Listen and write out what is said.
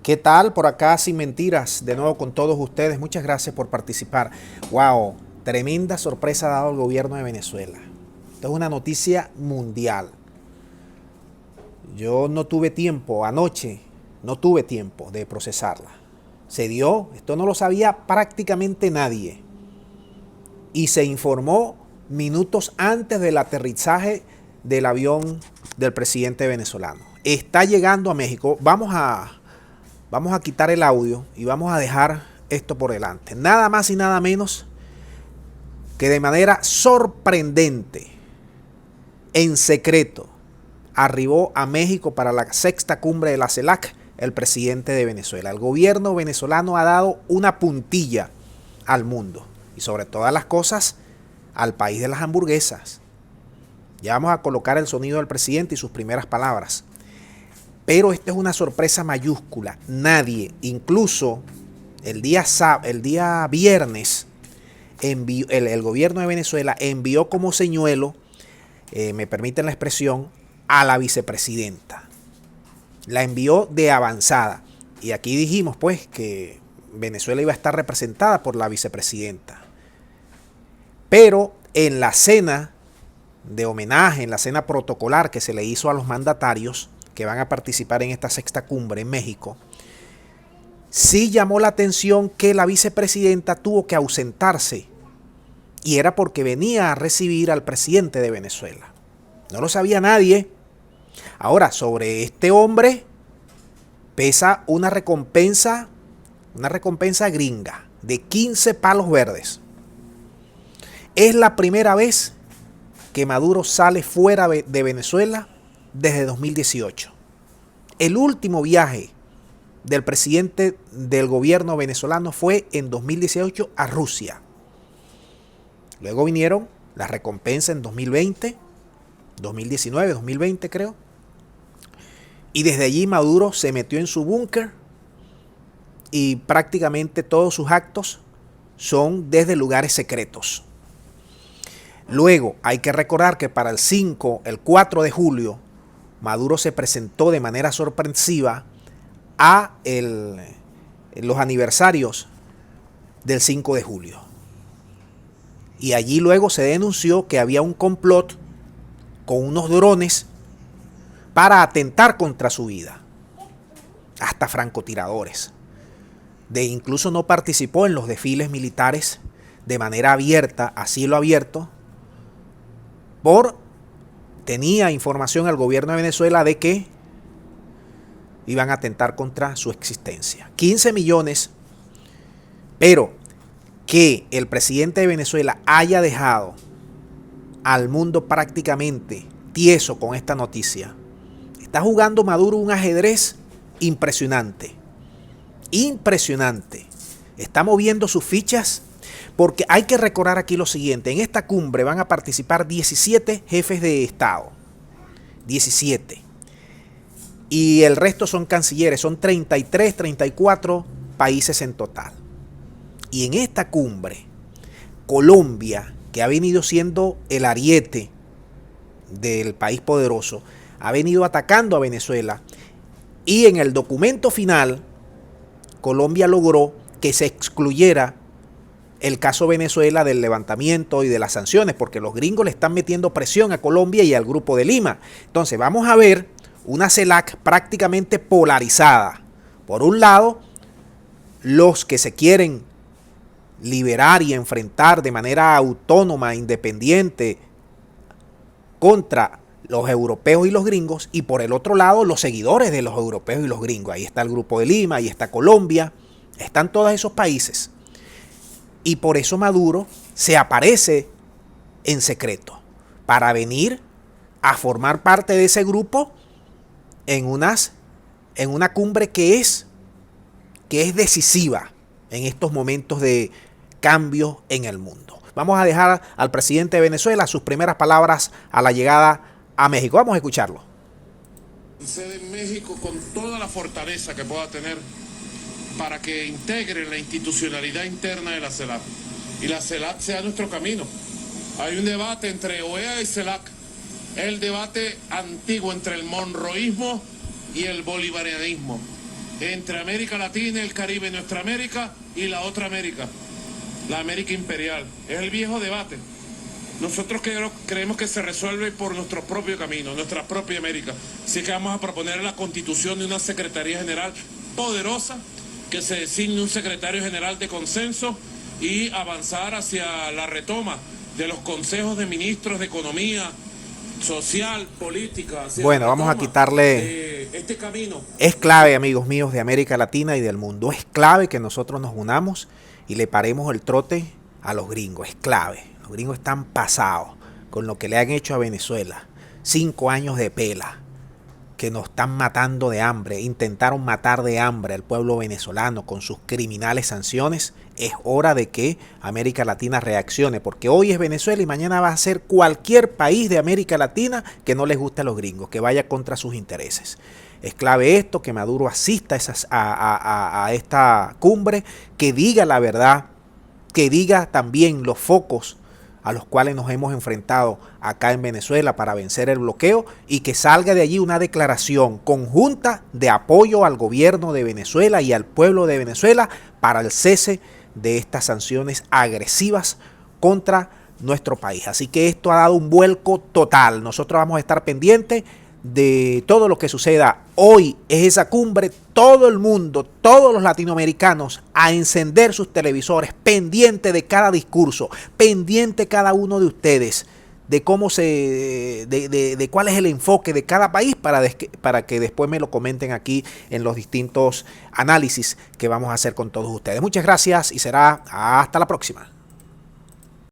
¿Qué tal? Por acá sin mentiras, de nuevo con todos ustedes. Muchas gracias por participar. Wow, tremenda sorpresa ha dado el gobierno de Venezuela. Esto es una noticia mundial. Yo no tuve tiempo, anoche no tuve tiempo de procesarla. Se dio, esto no lo sabía prácticamente nadie. Y se informó minutos antes del aterrizaje del avión del presidente venezolano. Está llegando a México. Vamos a quitar el audio y vamos a dejar esto por delante. Nada más y nada menos que de manera sorprendente, en secreto, arribó a México para la sexta cumbre de la CELAC el presidente de Venezuela. El gobierno venezolano ha dado una puntilla al mundo y sobre todas las cosas al país de las hamburguesas. Ya vamos a colocar el sonido del presidente y sus primeras palabras. Pero esta es una sorpresa mayúscula. Nadie, incluso el día viernes, el gobierno de Venezuela envió como señuelo, me permiten la expresión, a la vicepresidenta. La envió de avanzada. Y aquí dijimos pues que Venezuela iba a estar representada por la vicepresidenta. Pero en la cena de homenaje, en la cena protocolar que se le hizo a los mandatarios que van a participar en esta sexta cumbre en México, sí llamó la atención que la vicepresidenta tuvo que ausentarse, y era porque venía a recibir al presidente de Venezuela. No lo sabía nadie. Ahora, sobre este hombre pesa una recompensa gringa de 15 palos verdes. Es la primera vez que Maduro sale fuera de Venezuela desde 2018. El último viaje del presidente del gobierno venezolano fue en 2018 a Rusia. Luego vinieron las recompensas en 2020, 2019, 2020 creo. Y desde allí Maduro se metió en su búnker y prácticamente todos sus actos son desde lugares secretos. Luego hay que recordar que para el 4 de julio, Maduro se presentó de manera sorpresiva a los aniversarios del 5 de julio. Y allí luego se denunció que había un complot con unos drones para atentar contra su vida. Hasta francotiradores. Incluso no participó en los desfiles militares de manera abierta, a cielo abierto, tenía información al gobierno de Venezuela de que iban a atentar contra su existencia. 15 millones, pero que el presidente de Venezuela haya dejado al mundo prácticamente tieso con esta noticia. Está jugando Maduro un ajedrez impresionante. Impresionante. Está moviendo sus fichas, porque hay que recordar aquí lo siguiente. En esta cumbre van a participar 17 jefes de Estado. 17. Y el resto son cancilleres. Son 33, 34 países en total. Y en esta cumbre, Colombia, que ha venido siendo el ariete del país poderoso, ha venido atacando a Venezuela. Y en el documento final, Colombia logró que se excluyera el caso Venezuela del levantamiento y de las sanciones, porque los gringos le están metiendo presión a Colombia y al Grupo de Lima. Entonces vamos a ver una CELAC prácticamente polarizada. Por un lado, los que se quieren liberar y enfrentar de manera autónoma, independiente, contra los europeos y los gringos, y por el otro lado, los seguidores de los europeos y los gringos. Ahí está el Grupo de Lima, ahí está Colombia, están todos esos países. Y por eso Maduro se aparece en secreto, para venir a formar parte de ese grupo en una cumbre que es decisiva en estos momentos de cambio en el mundo. Vamos a dejar al presidente de Venezuela sus primeras palabras a la llegada a México. Vamos a escucharlo. Sede en México con toda la fortaleza que pueda tener para que integre la institucionalidad interna de la CELAC y la CELAC sea nuestro camino. Hay un debate entre OEA y CELAC, el debate antiguo entre el monroísmo y el bolivarianismo. entre América Latina, el Caribe, nuestra América y la otra América, la América imperial. Es el viejo debate. Nosotros creemos que se resuelve por nuestro propio camino, nuestra propia América. Así que vamos a proponer la constitución de una Secretaría General poderosa, que se designe un secretario general de consenso y avanzar hacia la retoma de los consejos de ministros de economía, social, política. Bueno, vamos a quitarle este camino. Es clave, amigos míos, de América Latina y del mundo. Es clave que nosotros nos unamos y le paremos el trote a los gringos. Es clave. Los gringos están pasados con lo que le han hecho a Venezuela. 5 años de pela, que nos están matando de hambre. Intentaron matar de hambre al pueblo venezolano con sus criminales sanciones. Es hora de que América Latina reaccione, porque hoy es Venezuela y mañana va a ser cualquier país de América Latina que no les guste a los gringos, que vaya contra sus intereses. Es clave esto, que Maduro asista a esta cumbre, que diga la verdad, que diga también los focos a los cuales nos hemos enfrentado acá en Venezuela para vencer el bloqueo, y que salga de allí una declaración conjunta de apoyo al gobierno de Venezuela y al pueblo de Venezuela para el cese de estas sanciones agresivas contra nuestro país. Así que esto ha dado un vuelco total. Nosotros vamos a estar pendientes de todo lo que suceda. Hoy es esa cumbre, todo el mundo, todos los latinoamericanos a encender sus televisores, pendiente de cada discurso, pendiente cada uno de ustedes de cómo de cuál es el enfoque de cada país para que después me lo comenten aquí en los distintos análisis que vamos a hacer con todos ustedes. Muchas gracias y será hasta la próxima.